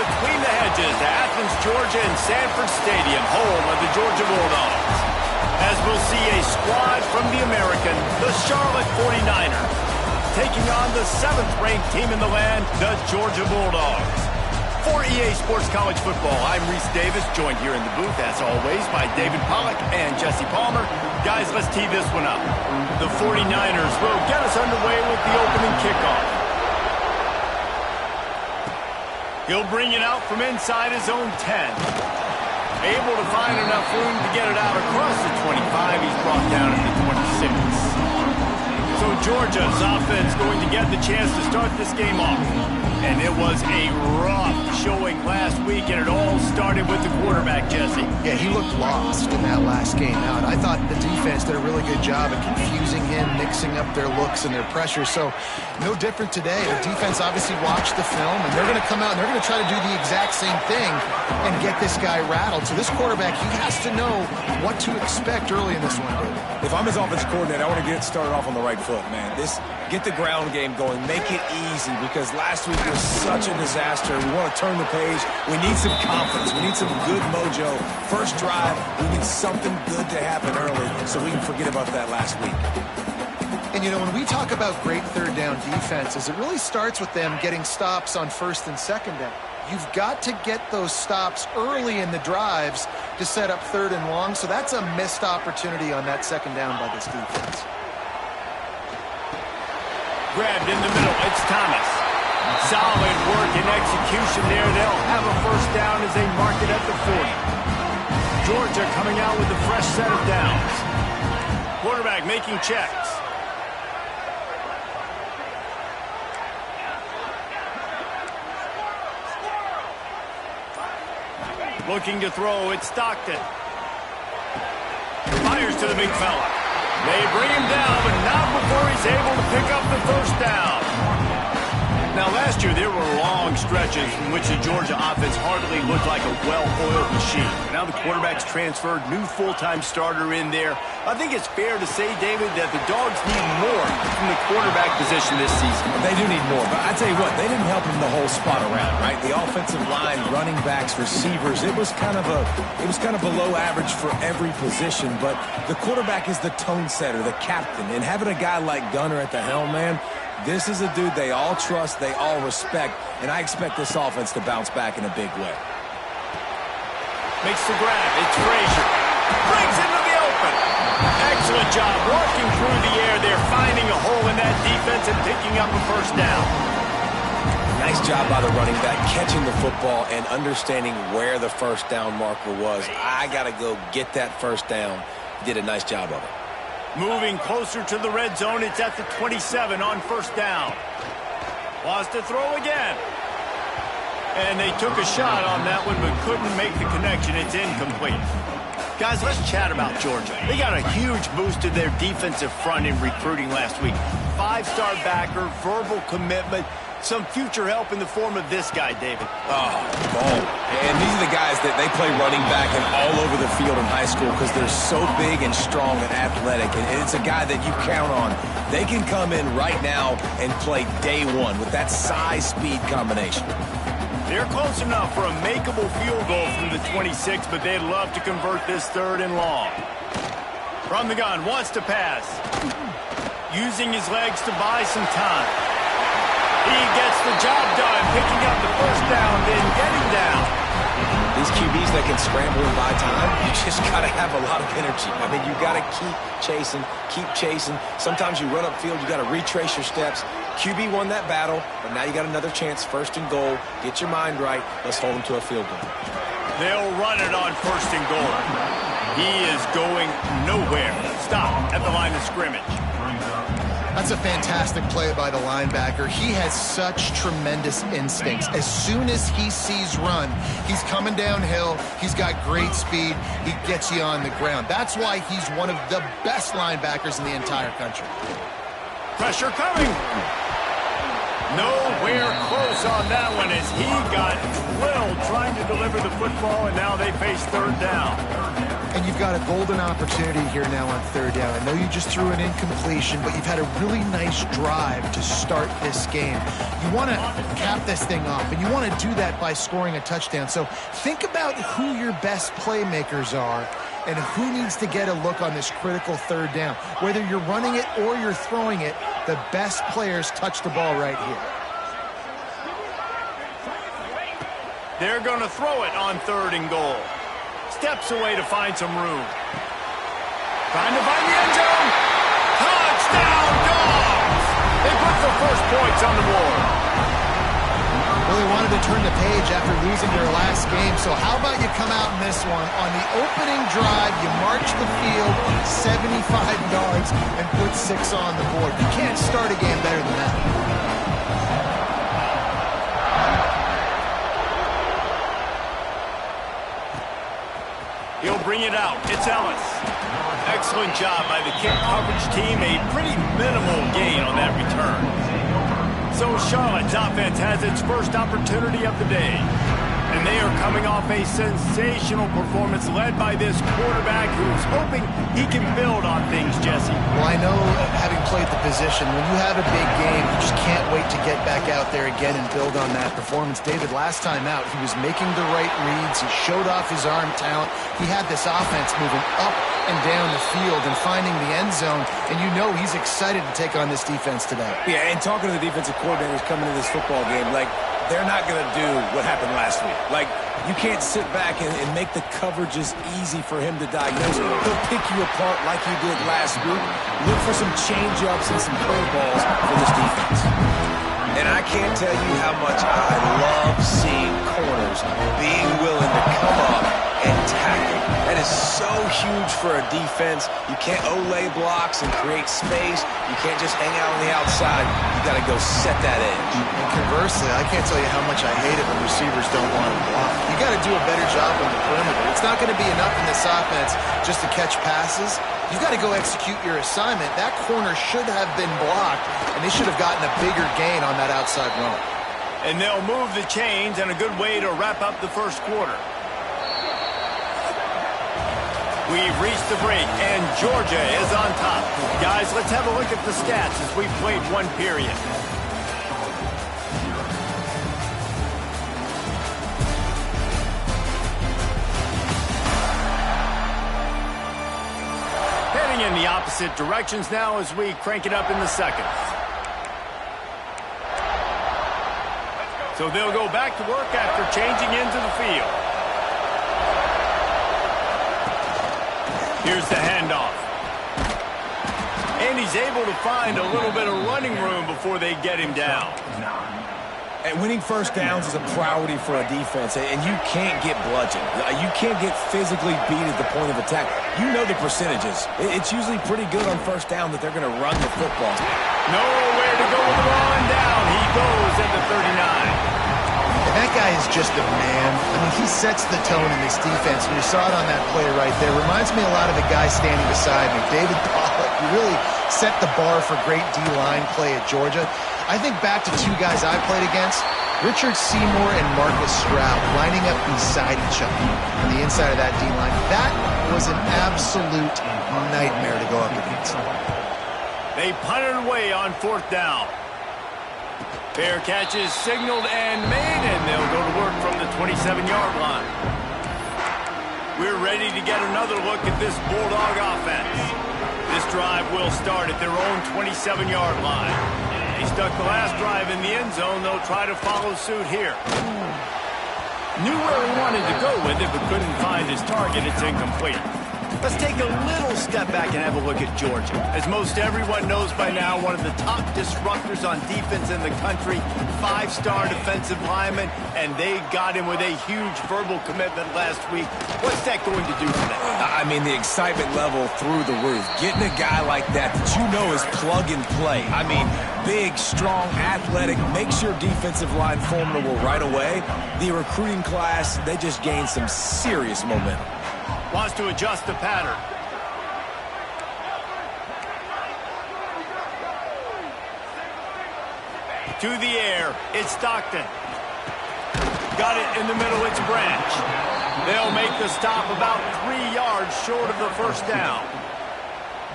between the hedges to Athens, Georgia and Sanford Stadium, home of the Georgia Bulldogs. As we'll see a squad from the American, the Charlotte 49ers, taking on the 7th-ranked team in the land, the Georgia Bulldogs. For EA Sports College Football, I'm Reese Davis, joined here in the booth, as always, by David Pollack and Jesse Palmer. Guys, let's tee this one up. The 49ers will get us underway with the opening kickoff. He'll bring it out from inside his own 10. Able to find enough room to get it out across the 25. He's brought down at the 26. So Georgia's offense going to get the chance to start this game off. And it was a rough showing last week, and it all started with the quarterback, Jesse. Yeah, he looked lost in that last game out. I thought the defense did a really good job at confusing him, mixing up their looks and their pressure. So no different today. The defense obviously watched the film, and they're going to come out and they're going to try to do the exact same thing and get this guy rattled. So this quarterback, he has to know what to expect early in this one, David. If I'm his offensive coordinator, I want to get started off on the right foot, man. Get the ground game going. Make it easy, because last week was such a disaster. We want to turn the page. We need some confidence. We need some good mojo. First drive, we need something good to happen early so we can forget about that last week. And, you know, when we talk about great third down defenses, it really starts with them getting stops on first and second down. You've got to get those stops early in the drives to set up third and long, so that's a missed opportunity on that second down by this defense. Grabbed in the middle, it's Thomas. Solid work and execution there. They'll have a first down as they mark it at the 40. Georgia coming out with a fresh set of downs. Quarterback making checks. Looking to throw, it's Stockton. Fires to the big fella. They bring him down, but not before he's able to pick up the first down. Now, last year, there were long stretches in which the Georgia offense hardly looked like a well-oiled machine. Now the quarterback's transferred, new full-time starter in there. I think it's fair to say, David, that the Dogs need more from the quarterback position this season. They do need more, but I tell you what, they didn't help him the whole spot around, right? The offensive line, running backs, receivers, it was kind of below average for every position, but the quarterback is the tone setter, the captain, and having a guy like Gunner at the helm, man, this is a dude they all trust, they all respect, and I expect this offense to bounce back in a big way. Makes the grab. It's Frazier. Brings into the open. Excellent job walking through the air there, finding a hole in that defense and picking up a first down. Nice job by the running back, catching the football and understanding where the first down marker was. I got to go get that first down. He did a nice job of it. Moving closer to the red zone, it's at the 27 on first down. Wants to throw again. And they took a shot on that one, but couldn't make the connection. It's incomplete. Guys, let's chat about Georgia. They got a huge boost to their defensive front in recruiting last week. 5-star backer, verbal commitment, some future help in the form of this guy, David. Oh, ball. And these are the guys that they play running back and all over the field in high school because they're so big and strong and athletic. And it's a guy that you count on. They can come in right now and play day one with that size-speed combination. They're close enough for a makeable field goal from the 26, but they'd love to convert this third and long. From the gun, wants to pass. Using his legs to buy some time. He gets the job done, picking up the first down, then getting down. These QBs that can scramble and buy time, you just got to have a lot of energy. I mean, you got to keep chasing. Sometimes you run upfield, you got to retrace your steps. QB won that battle, but now you got another chance, first and goal. Get your mind right. Let's hold them to a field goal. They'll run it on first and goal. He is going nowhere. Stop at the line of scrimmage. That's a fantastic play by the linebacker. He has such tremendous instincts. As soon as he sees run, he's coming downhill. He's got great speed. He gets you on the ground. That's why he's one of the best linebackers in the entire country. Pressure coming. Nowhere close on that one as he got drilled trying to deliver the football, and now they face third down. And you've got a golden opportunity here now on third down. I know you just threw an incompletion, but you've had a really nice drive to start this game. You want to cap this thing off, and you want to do that by scoring a touchdown. So think about who your best playmakers are and who needs to get a look on this critical third down. Whether you're running it or you're throwing it, the best players touch the ball right here. They're going to throw it on 3rd and goal. Steps away to find some room. Trying to find the end zone. Touchdown, Dogs! They put the first points on the board. Well, they wanted to turn the page after losing their last game, so how about you come out in this one? On the opening drive, you march the field 75 yards and put 6 on the board. You can't start a game better than that. He'll bring it out. It's Ellis. Excellent job by the kick coverage team. A pretty minimal gain on that return. So Charlotte's offense has its first opportunity of the day. And they are coming off a sensational performance led by this quarterback who's hoping he can build on things, Jesse. Well, I know, having played the position, when you have a big game, you just can't wait to get back out there again and build on that performance. David, last time out, he was making the right reads. He showed off his arm talent. He had this offense moving up and down the field and finding the end zone, and you know he's excited to take on this defense today. Yeah, and talking to the defensive coordinators coming into this football game, like, they're not going to do what happened last week. Like, you can't sit back and make the coverages easy for him to diagnose. He'll pick you apart like he did last week. Look for some change-ups and some curveballs for this defense. And I can't tell you how much I love seeing corners being willing to come up and tackle. That is so huge for a defense. You can't olay blocks and create space. You can't just hang out on the outside. You got to go set that edge. And conversely, I can't tell you how much I hate it when receivers don't want to block. You got to do a better job on the perimeter. It's not going to be enough in this offense just to catch passes. You got to go execute your assignment. That corner should have been blocked, and they should have gotten a bigger gain on that outside run. And they'll move the chains, and a good way to wrap up the first quarter. We've reached the break, and Georgia is on top. Guys, let's have a look at the stats as we've played one period. Heading in the opposite directions now as we crank it up in the second. So they'll go back to work after changing into the field. Here's the handoff. And he's able to find a little bit of running room before they get him down. And winning first downs is a priority for a defense, and you can't get bludgeoned. You can't get physically beat at the point of attack. You know the percentages. It's usually pretty good on first down that they're going to run the football. Nowhere to go with the ball, and down he goes at the 39. That guy is just a man. I mean, he sets the tone in this defense, and you saw it on that play right there. Reminds me a lot of the guy standing beside me, David Pollock. He really set the bar for great D-line play at Georgia. I think back to 2 guys I played against, Richard Seymour and Marcus Stroud, lining up beside each other on the inside of that D-line. That was an absolute nightmare to go up against. They punted away on 4th down. Fair catch is signaled and made, and they'll go to work from the 27-yard line. We're ready to get another look at this Bulldog offense. This drive will start at their own 27-yard line. They stuck the last drive in the end zone. They'll try to follow suit here. Knew where he wanted to go with it, but couldn't find his target. It's incomplete. Let's take a little step back and have a look at Georgia. As most everyone knows by now, one of the top disruptors on defense in the country, 5-star defensive lineman, and they got him with a huge verbal commitment last week. What's that going to do for them? I mean, the excitement level through the roof. Getting a guy like that you know is plug and play. I mean, big, strong, athletic, makes your defensive line formidable right away. The recruiting class, they just gained some serious momentum. Wants to adjust the pattern. To the air, it's Stockton. Got it in the middle, it's Branch. They'll make the stop about 3 yards short of the first down.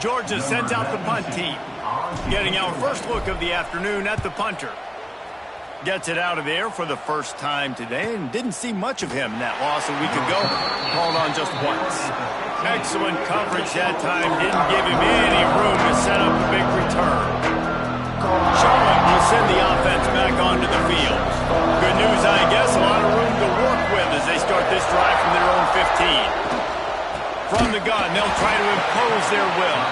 Georgia sends out the punt team. Getting our first look of the afternoon at the punter. Gets it out of there for the first time today and didn't see much of him in that loss a week ago. Called on just once. Excellent coverage that time. Didn't give him any room to set up a big return. Charlotte will send the offense back onto the field. Good news, I guess. A lot of room to work with as they start this drive from their own 15. From the gun, they'll try to impose their will.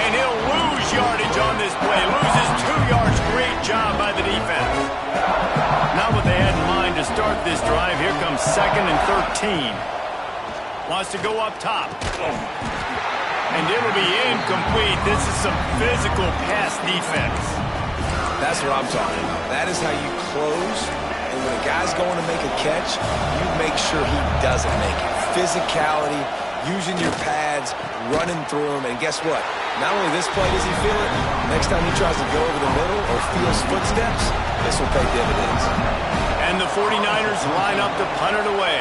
And he'll lose yardage on this play. Loses 2 yards. Great job by the defense. Not what they had in mind to start this drive. Here comes 2nd and 13. Wants to go up top. And it'll be incomplete. This is some physical pass defense. That's what I'm talking about. That is how you close. And when a guy's going to make a catch, you make sure he doesn't make it. Physicality, using your pads, running through them. And guess what? Not only this play does he feel it, next time he tries to go over the middle or feels footsteps, this will pay dividends. And the 49ers line up to punt it away.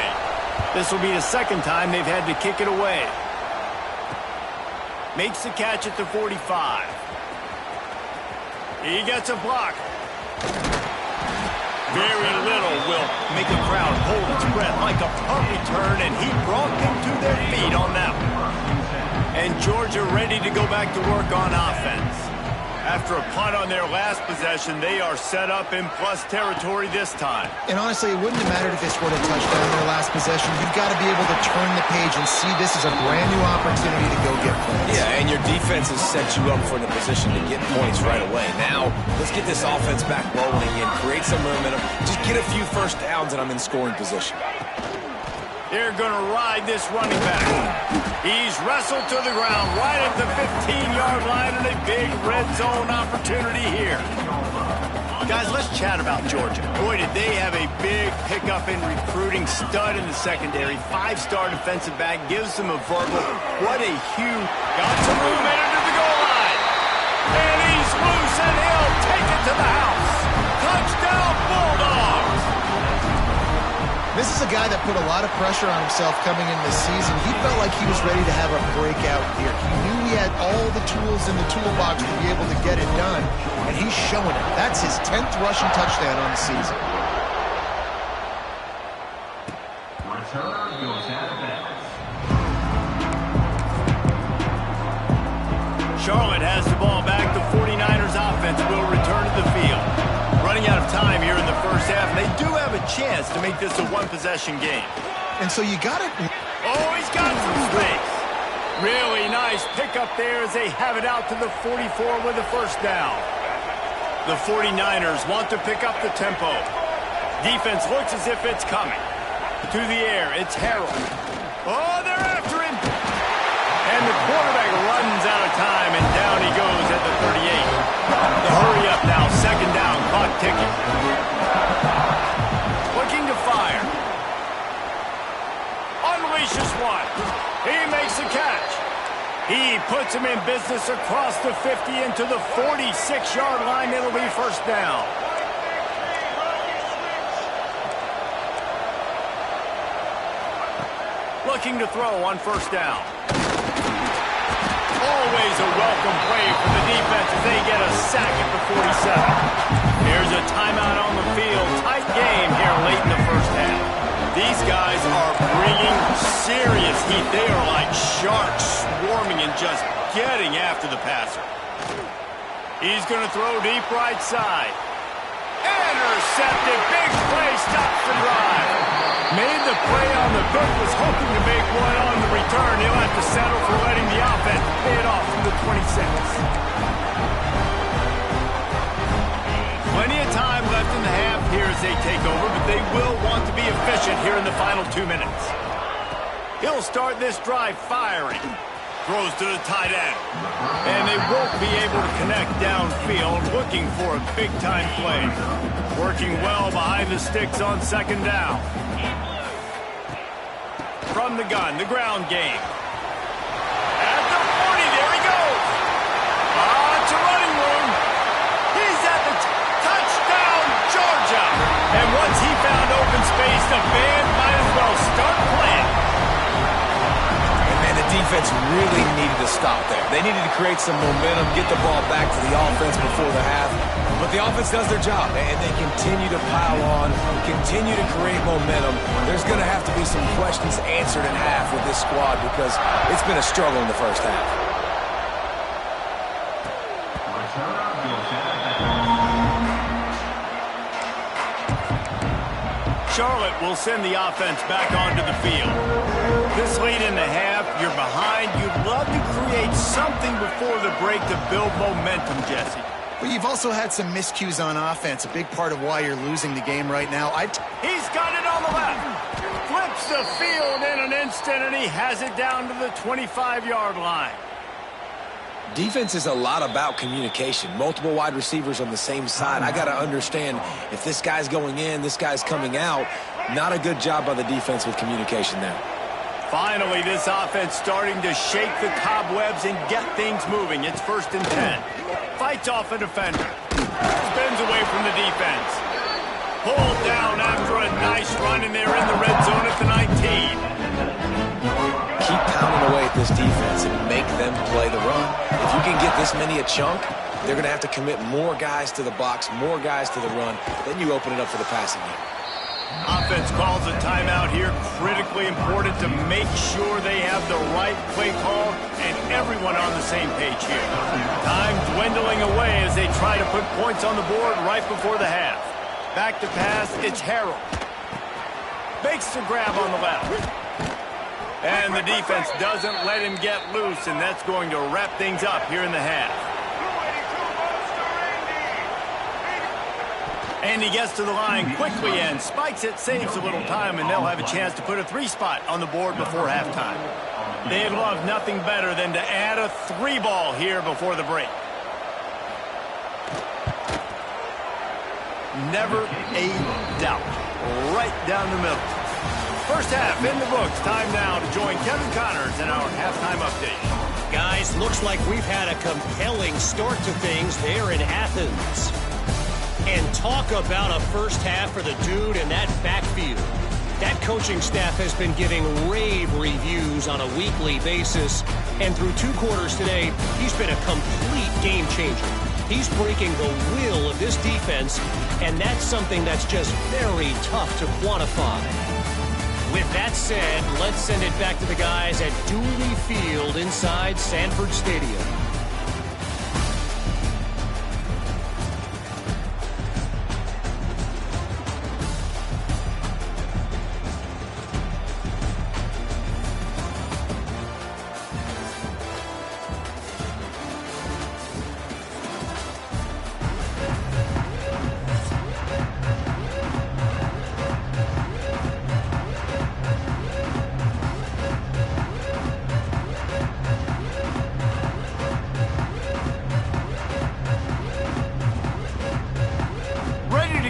This will be the second time they've had to kick it away. Makes the catch at the 45. He gets a block. Very little will make a crowd hold its breath like a punt return, and he brought them to their feet on that one. And Georgia ready to go back to work on offense. After a punt on their last possession, they are set up in plus territory this time. And honestly, it wouldn't have mattered if they scored a touchdown in their last possession. You've got to be able to turn the page and see this as a brand new opportunity to go get points. Yeah, and your defense has set you up for the position to get points right away. Now, let's get this offense back rolling and create some momentum. Just get a few first downs and I'm in scoring position. They're going to ride this running back. He's wrestled to the ground right at the 15-yard line and a big red zone opportunity here. Guys, let's chat about Georgia. Boy, did they have a big pickup in recruiting. Stud in the secondary. 5-star defensive back. Gives them a verbal. What a huge... Got some room into the goal line. And he's loose and he'll take it to the house. Touchdown, Bulldogs. This is a guy that put a lot of pressure on himself coming in this season. He felt like he was ready to have a breakout year. He knew he had all the tools in the toolbox to be able to get it done, and he's showing it. That's his 10th rushing touchdown on the season. Return goes out of bounds. Charlotte has the ball back. The 49ers offense will return to the field. Running out of time here in the first half. They do have a chance to make this a one-possession game. And so you got it. Oh, he's got some space. Really nice pickup there as they have it out to the 44 with a first down. The 49ers want to pick up the tempo. Defense looks as if it's coming. To the air, it's Harold. Oh, they're after him. And the quarterback runs out of time, and down he goes at the 38. The hurry up now, second down, clock ticking. Looking to fire. Unleashes one. He makes a catch. He puts him in business across the 50 into the 46-yard line. It'll be first down. Looking to throw on first down. Always a welcome play for the defense as they get a sack at the 47. Here's a timeout on the field. Tight game here late in the first half. These guys are bringing serious heat. They are like sharks swarming and just getting after the passer. He's going to throw deep right side. Intercepted. Big play. Stops the drive. Made the play on the hook, was hoping to make one on the return. He'll have to settle for letting the offense pay it off from the 26. Plenty of time left in the half here as they take over, but they will want to be efficient here in the final 2 minutes. He'll start this drive firing. Throws to the tight end. And they won't be able to connect downfield, looking for a big-time play. Working well behind the sticks on second down. From the gun, the ground game. At the 40, there he goes. It's a running room. He's at the touchdown. defense really needed to stop there. They needed to create some momentum, get the ball back to the offense before the half. But the offense does their job, and they continue to pile on, continue to create momentum. There's going to have to be some questions answered in half with this squad because it's been a struggle in the first half. Charlotte will send the offense back onto the field. This late in the half, you're behind. You'd love to create something before the break to build momentum, Jesse. Well, you've also had some miscues on offense, a big part of why you're losing the game right now. He's got it on the left. Flips the field in an instant, and he has it down to the 25-yard line. Defense is a lot about communication. Multiple wide receivers on the same side. I got to understand if this guy's going in, this guy's coming out. Not a good job by the defense with communication there. Finally, this offense starting to shake the cobwebs and get things moving. It's 1st and 10. Fights off a defender. Spins away from the defense. Pulled down after a nice run, and they're in the red zone at the 19. Keep pounding away at this defense and make them play the run. If you can get this many a chunk, they're going to have to commit more guys to the box, more guys to the run. Then you open it up for the passing game. Offense calls a timeout here. Critically important to make sure they have the right play call and everyone on the same page here. Time dwindling away as they try to put points on the board right before the half. Back to pass, it's Harrell. Makes the grab on the left. And the defense doesn't let him get loose, and that's going to wrap things up here in the half. And he gets to the line quickly and spikes it, saves a little time, and they'll have a chance to put a 3-spot on the board before halftime. They'd love nothing better than to add a 3-ball here before the break. Never a doubt. Right down the middle. First half in the books. Time now to join Kevin Connors in our halftime update. Guys, looks like we've had a compelling start to things there in Athens. And talk about a first half for the dude in that backfield. That coaching staff has been giving rave reviews on a weekly basis. And through 2 quarters today, he's been a complete game changer. He's breaking the will of this defense, and that's something that's just very tough to quantify. With that said, let's send it back to the guys at Dooley Field inside Sanford Stadium.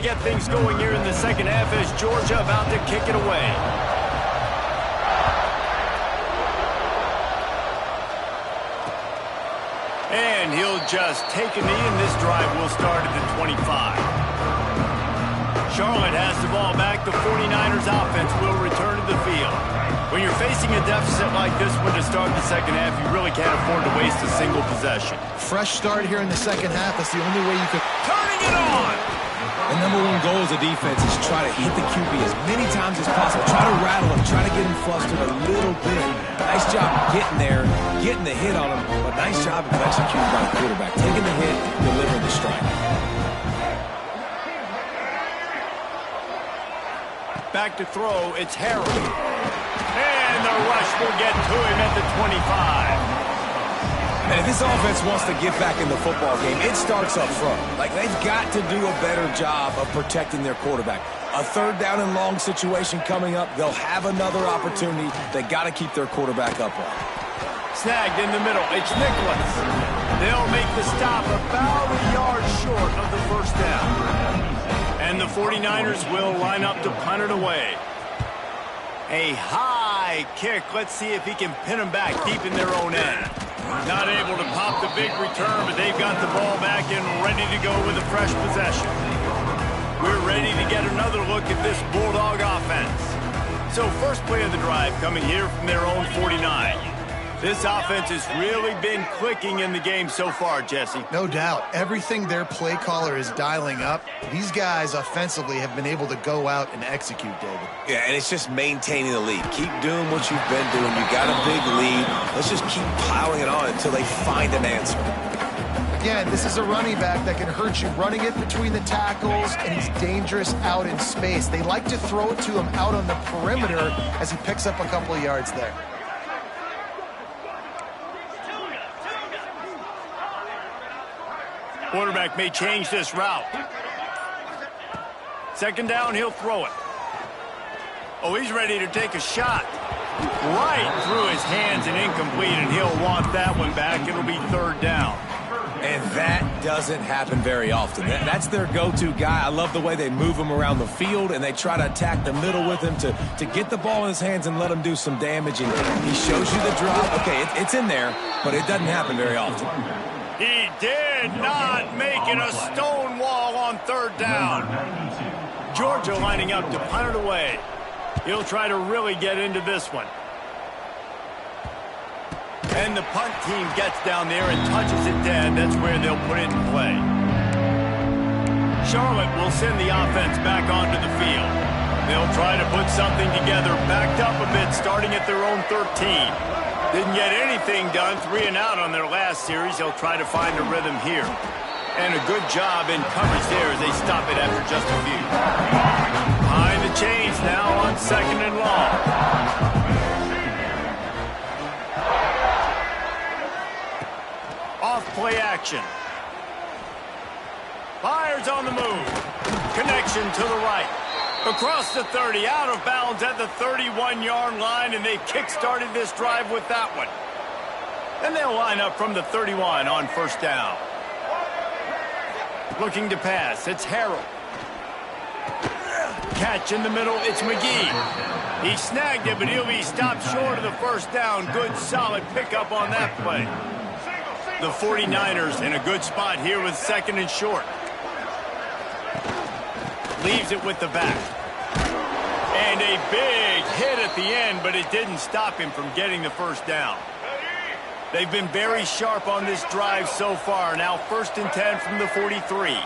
Get things going here in the second half as Georgia about to kick it away. And he'll just take a knee, and this drive will start at the 25. Charlotte has the ball back. The 49ers offense will return to the field. When you're facing a deficit like this one to start the second half, you really can't afford to waste a single possession. Fresh start here in the second half. That's the only way you could. Turning it on! The number one goal as a defense is try to hit the QB as many times as possible. Try to rattle him. Try to get him flustered a little bit. Nice job getting there, getting the hit on him, but nice job of executing by the quarterback. Taking the hit, delivering the strike. Back to throw, it's Harrell. And the rush will get to him at the 25. And if this offense wants to get back in the football game, it starts up front. Like, they've got to do a better job of protecting their quarterback. A 3rd down and long situation coming up. They'll have another opportunity. They got to keep their quarterback upright. Snagged in the middle. It's Nicholas. They'll make the stop about a yard short of the first down. And the 49ers will line up to punt it away. A high kick. Let's see if he can pin them back deep in their own end. Not able to pop the big return, but they've got the ball back and ready to go with a fresh possession. We're ready to get another look at this Bulldog offense. So first play of the drive coming here from their own 49. This offense has really been clicking in the game so far, Jesse. No doubt. Everything their play caller is dialing up, these guys offensively have been able to go out and execute, David. Yeah, and it's just maintaining the lead. Keep doing what you've been doing. You got a big lead. Let's just keep piling it on until they find an answer. Again, this is a running back that can hurt you running it between the tackles, and he's dangerous out in space. They like to throw it to him out on the perimeter as he picks up a couple of yards there. Quarterback may change this route. Second down, he'll throw it. Oh, he's ready to take a shot. Right through his hands and incomplete, and he'll want that one back. It'll be third down. And that doesn't happen very often. That's their go-to guy. I love the way they move him around the field, and they try to attack the middle with him to get the ball in his hands and let him do some damage. And he shows you the drop. Okay, it's in there, but it doesn't happen very often. He did not make it a stone wall on third down. Georgia lining up to punt it away. He'll try to really get into this one. And the punt team gets down there and touches it dead. That's where they'll put it in play. Charlotte will send the offense back onto the field. They'll try to put something together, backed up a bit, starting at their own 13. Didn't get anything done, 3 and out on their last series. They'll try to find a rhythm here. And a good job in coverage there as they stop it after just a few. Behind the chains now on second and long. Off play action. Fires on the move. Connection to the right. Across the 30, out of bounds at the 31-yard line, and they kick-started this drive with that one. And they'll line up from the 31 on first down. Looking to pass, it's Harrell. Catch in the middle, it's McGee. He snagged it, but he'll be stopped short of the first down. Good, solid pickup on that play. The 49ers in a good spot here with second and short. Leaves it with the back. And a big hit at the end, but it didn't stop him from getting the first down. They've been very sharp on this drive so far. Now first and 10 from the 43.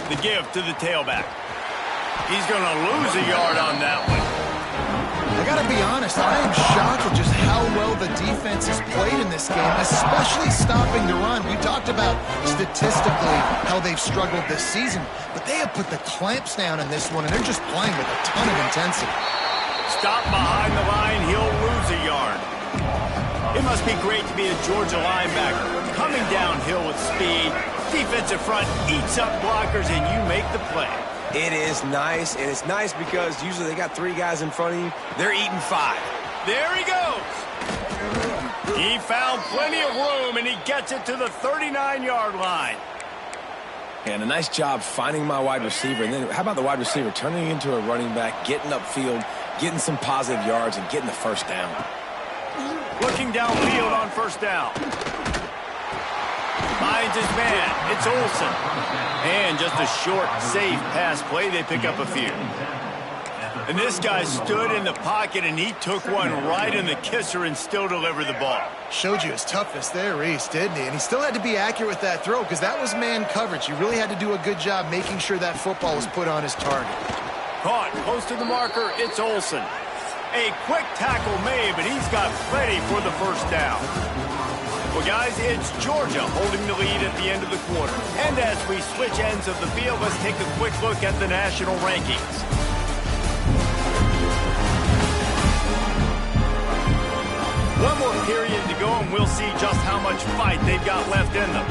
The give to the tailback. He's going to lose a yard on that one. I got to be honest, I am shocked at just how well the defense has played in this game, especially stopping the run. We talked about statistically how they've struggled this season, but they have put the clamps down in this one, and they're just playing with a ton of intensity. Stop behind the line, he'll lose a yard. It must be great to be a Georgia linebacker, coming downhill with speed. Defensive front eats up blockers, and you make the play. It is nice, and it's nice because usually they got 3 guys in front of you. They're eating 5. There he goes. He found plenty of room, and he gets it to the 39-yard line. And a nice job finding my wide receiver. And then how about the wide receiver turning into a running back, getting upfield, getting some positive yards, and getting the first down. Looking downfield on first down. Finds his man. It's Olsen. And just a short, safe pass play. They pick up a few. And this guy stood in the pocket, and he took one right in the kisser and still delivered the ball. Showed you his toughness there, Reese, didn't he? And he still had to be accurate with that throw because that was man coverage. You really had to do a good job making sure that football was put on his target. Caught close to the marker. It's Olsen. A quick tackle made, but he's got plenty for the first down. Well, guys, it's Georgia holding the lead at the end of the quarter. And as we switch ends of the field, let's take a quick look at the national rankings. One more period to go, and we'll see just how much fight they've got left in them.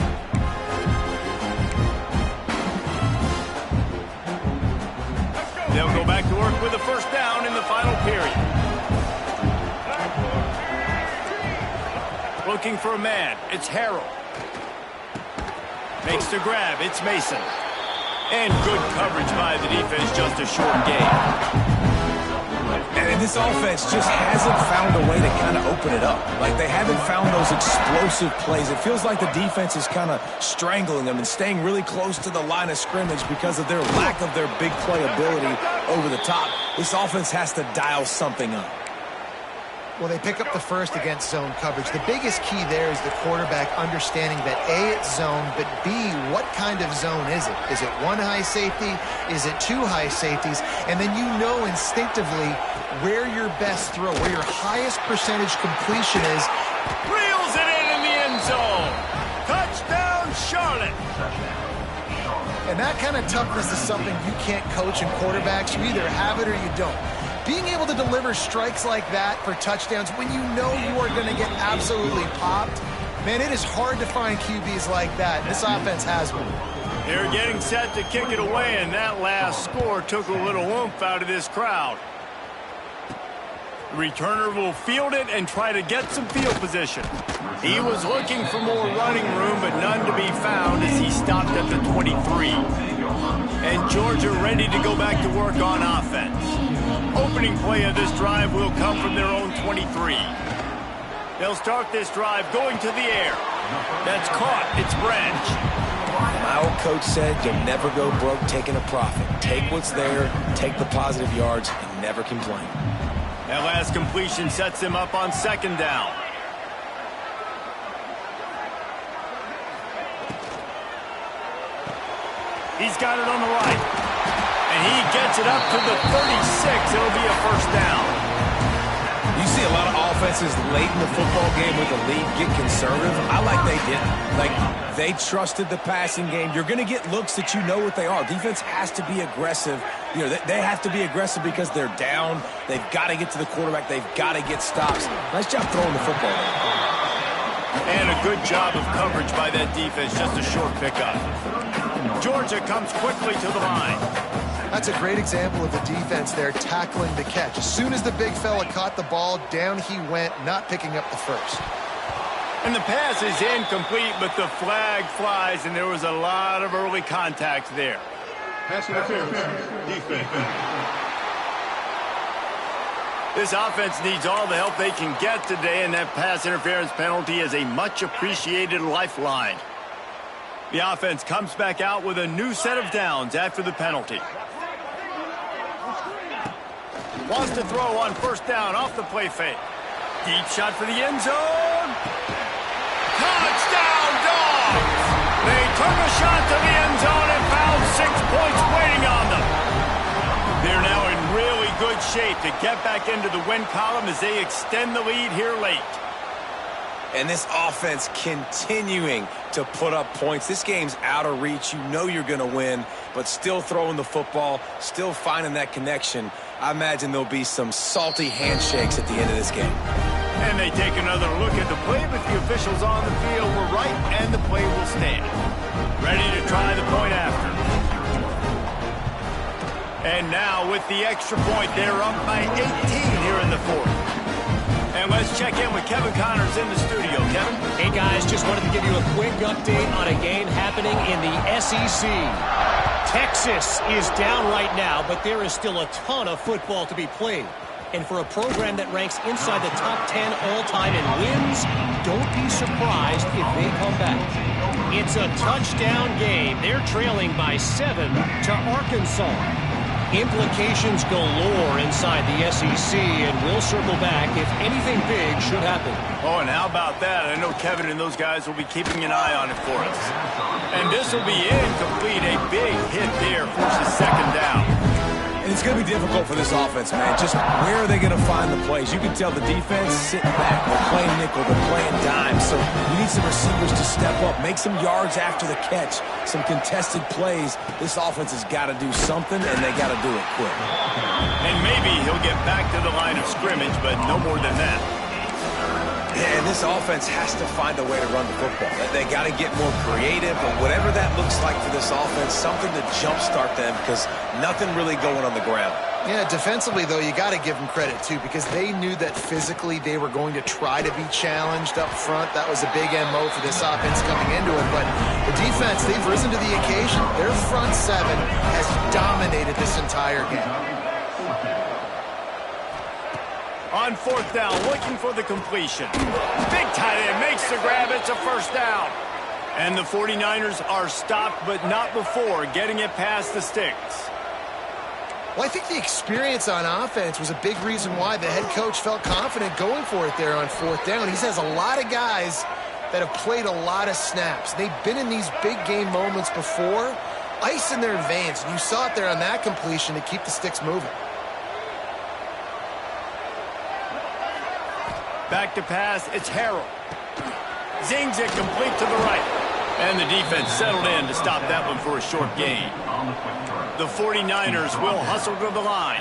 They'll go back to work with a first down in the final period. Looking for a man. It's Harrell. Makes the grab. It's Mason. And good coverage by the defense. Just a short game. And this offense just hasn't found a way to kind of open it up. Like, they haven't found those explosive plays. It feels like the defense is kind of strangling them and staying really close to the line of scrimmage because of their lack of their big play ability over the top. This offense has to dial something up. Well, they pick up the first against zone coverage. The biggest key there is the quarterback understanding that A, it's zone, but B, what kind of zone is it? Is it one high safety? Is it two high safeties? And then you know instinctively where your best throw, where your highest percentage completion is. Reels it in the end zone. Touchdown, Charlotte. And that kind of toughness is something you can't coach in quarterbacks. You either have it or you don't. Being able to deliver strikes like that for touchdowns when you know you are going to get absolutely popped, man, it is hard to find QBs like that. This offense has one. They're getting set to kick it away, and that last score took a little oomph out of this crowd. The returner will field it and try to get some field position. He was looking for more running room, but none to be found as he stopped at the 23. And Georgia ready to go back to work on offense. Opening play of this drive will come from their own 23. They'll start this drive going to the air. That's caught. It's Branch. My old coach said you'll never go broke taking a profit. Take what's there, take the positive yards, and never complain. That last completion sets him up on second down. He's got it on the right. And he gets it up to the 36. It'll be a first down. You see a lot of offenses late in the football game with the lead get conservative. I like they didn't. Like, they trusted the passing game. You're going to get looks that you know what they are. Defense has to be aggressive. You know, they have to be aggressive because they're down. They've got to get to the quarterback. They've got to get stops. Nice job throwing the football. And a good job of coverage by that defense. Just a short pickup. Georgia comes quickly to the line. That's a great example of the defense there tackling the catch. As soon as the big fella caught the ball, down he went, not picking up the first. And the pass is incomplete, but the flag flies, and there was a lot of early contact there. Pass interference. Defense. This offense needs all the help they can get today, and that pass interference penalty is a much-appreciated lifeline. The offense comes back out with a new set of downs after the penalty. Wants to throw on first down off the play fake. Deep shot for the end zone. Touchdown, Dogs! They took a shot to the end zone and found 6 points waiting on them. They're now in really good shape to get back into the win column as they extend the lead here late. And this offense continuing to put up points. This game's out of reach. You know you're going to win, but still throwing the football, still finding that connection. I imagine there'll be some salty handshakes at the end of this game. And they take another look at the play, but the officials on the field were right, and the play will stand. Ready to try the point after. And now with the extra point, they're up by 18 here in the fourth. And let's check in with Kevin Connors in the studio. Kevin? Hey, guys, just wanted to give you a quick update on a game happening in the SEC. Texas is down right now, but there is still a ton of football to be played. And for a program that ranks inside the top 10 all-time in wins, don't be surprised if they come back. It's a touchdown game. They're trailing by 7 to Arkansas. Implications galore inside the SEC, and we'll circle back if anything big should happen. Oh, and how about that? I know Kevin and those guys will be keeping an eye on it for us. And this will be incomplete. A big hit there forces second down. And it's going to be difficult for this offense, man. Just where are they going to find the plays? You can tell the defense sitting back. They're playing nickel. They're playing dime. So you need some receivers to step up, make some yards after the catch, some contested plays. This offense has got to do something, and they got to do it quick. And maybe he'll get back to the line of scrimmage, but no more than that. And this offense has to find a way to run the football. They got to get more creative, but whatever that looks like for this offense, something to jumpstart them because nothing really going on the ground. Yeah, defensively, though, you got to give them credit, too, because they knew that physically they were going to try to be challenged up front. That was a big MO for this offense coming into it. But the defense, they've risen to the occasion. Their front seven has dominated this entire game. On fourth down, looking for the completion. Big tight end makes the grab. It's a first down. And the 49ers are stopped, but not before getting it past the sticks. Well, I think the experience on offense was a big reason why the head coach felt confident going for it there on 4th down. He says a lot of guys that have played a lot of snaps. They've been in these big game moments before, ice in their veins. And you saw it there on that completion to keep the sticks moving. Back to pass, it's Harrell. Zings it complete to the right. And the defense settled in to stop that one for a short gain. The 49ers will hustle to the line.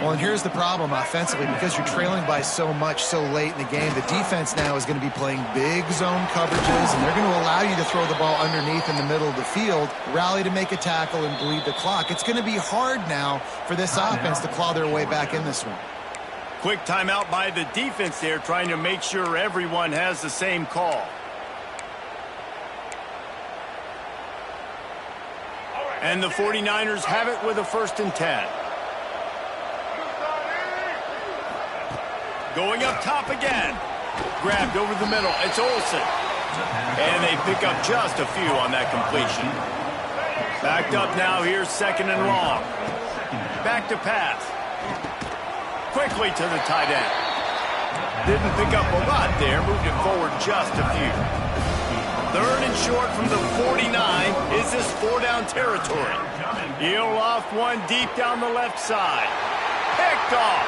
Well, and here's the problem offensively. Because you're trailing by so much so late in the game, the defense now is going to be playing big zone coverages, and they're going to allow you to throw the ball underneath in the middle of the field, rally to make a tackle, and bleed the clock. It's going to be hard now for this offense to claw their way back in this one. Quick timeout by the defense there, trying to make sure everyone has the same call. And the 49ers have it with a 1st and 10. Going up top again. Grabbed over the middle. It's Olsen. And they pick up just a few on that completion. Backed up now. Here's 2nd and long. Back to pass. Quickly to the tight end. Didn't pick up a lot there. Moved it forward just a few. 3rd and short from the 49. Is this 4-down territory? He'll off one deep down the left side. Picked off.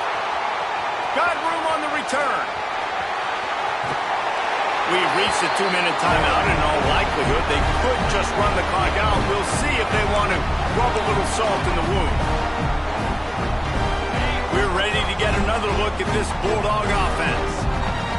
Got room on the return. We've reached the 2-minute timeout. In all likelihood, they could just run the clock out. We'll see if they want to rub a little salt in the wound. We're ready to get another look at this Bulldog offense.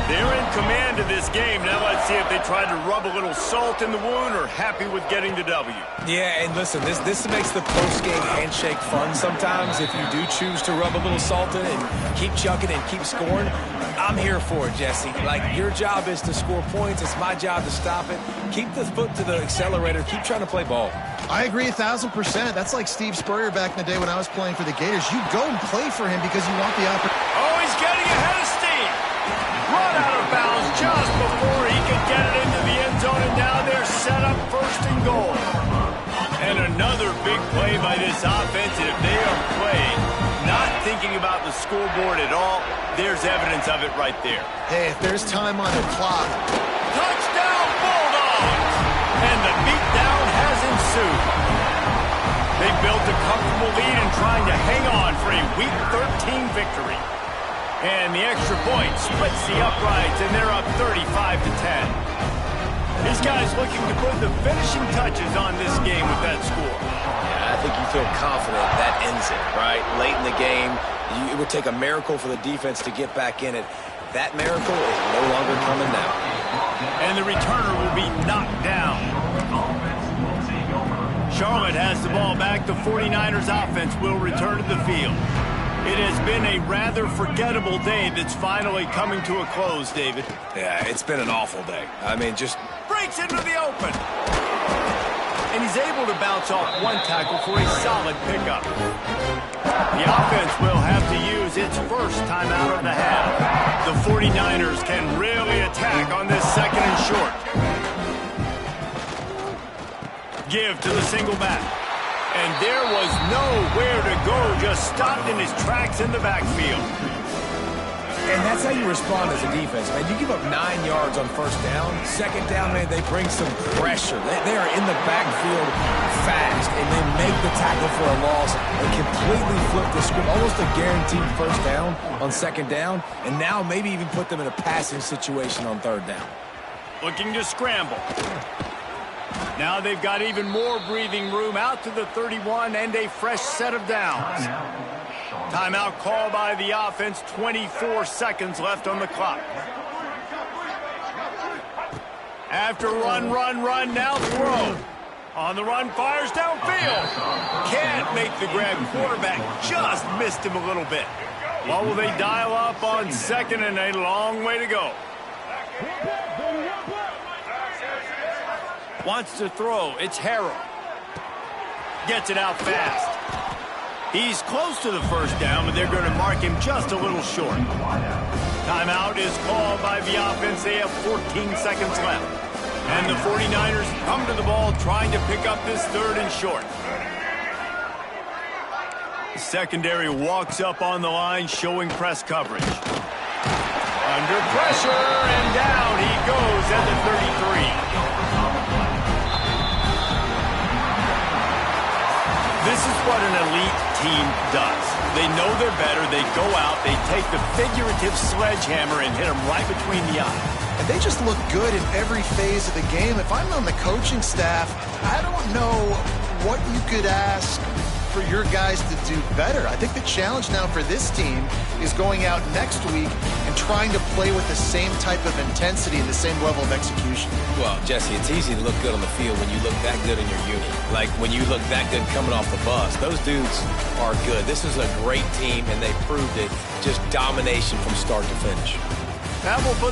They're in command of this game. Now let's see if they try to rub a little salt in the wound or happy with getting the W. Yeah, and listen, this makes the post-game handshake fun sometimes. If you do choose to rub a little salt in and keep chucking and keep scoring, I'm here for it, Jesse. Like, your job is to score points. It's my job to stop it. Keep the foot to the accelerator. Keep trying to play ball. I agree 1,000%. That's like Steve Spurrier back in the day when I was playing for the Gators. You go and play for him because you want the opportunity. Oh, he's getting ahead of Steve. Run out of bounds just before he could get it into the end zone, and now they're set up 1st and goal. And another big play by this offense. If they are playing, not thinking about the scoreboard at all, there's evidence of it right there. Hey, if there's time on the clock. Touchdown, Bulldogs! And the beatdown has ensued. They built a comfortable lead and trying to hang on for a Week 13 victory. And the extra point splits the uprights, and they're up 35-10. These guys looking to put the finishing touches on this game with that score. Yeah, I think you feel confident that ends it, right? Late in the game, it would take a miracle for the defense to get back in it. That miracle is no longer coming now. And the returner will be knocked down. Charlotte has the ball back. The 49ers offense will return to the field. It has been a rather forgettable day that's finally coming to a close, David. Yeah, it's been an awful day. I mean, just breaks into the open. And he's able to bounce off one tackle for a solid pickup. The offense will have to use its first timeout of the half. The 49ers can really attack on this 2nd and short. Give to the single back. And there was nowhere to go, just stopped in his tracks in the backfield. And that's how you respond as a defense, man. You give up 9 yards on 1st down. 2nd down, man, they bring some pressure. They are in the backfield fast, and they make the tackle for a loss and completely flip the script. Almost a guaranteed 1st down on 2nd down, and now maybe even put them in a passing situation on 3rd down. Looking to scramble. Now they've got even more breathing room out to the 31 and a fresh set of downs. Timeout call by the offense, 24 seconds left on the clock. After run, now throw. On the run, fires downfield. Can't make the grab. Quarterback just missed him a little bit. What will they dial up on 2nd and a long way to go? Wants to throw. It's Harrell. Gets it out fast. He's close to the 1st down, but they're going to mark him just a little short. Timeout is called by the offense. They have 14 seconds left. And the 49ers come to the ball trying to pick up this 3rd and short. The secondary walks up on the line, showing press coverage. Under pressure, and down he goes at the 33. This is what an elite team does. They know they're better. They go out, they take the figurative sledgehammer and hit them right between the eyes. And they just look good in every phase of the game. If I'm on the coaching staff, I don't know what you could ask for your guys to do better. I think the challenge now for this team is going out next week and trying to play with the same type of intensity and the same level of execution. Well, Jesse, it's easy to look good on the field when you look that good in your unit. Like when you look that good coming off the bus. Those dudes are good. This is a great team, and they proved it. Just domination from start to finish. That will put the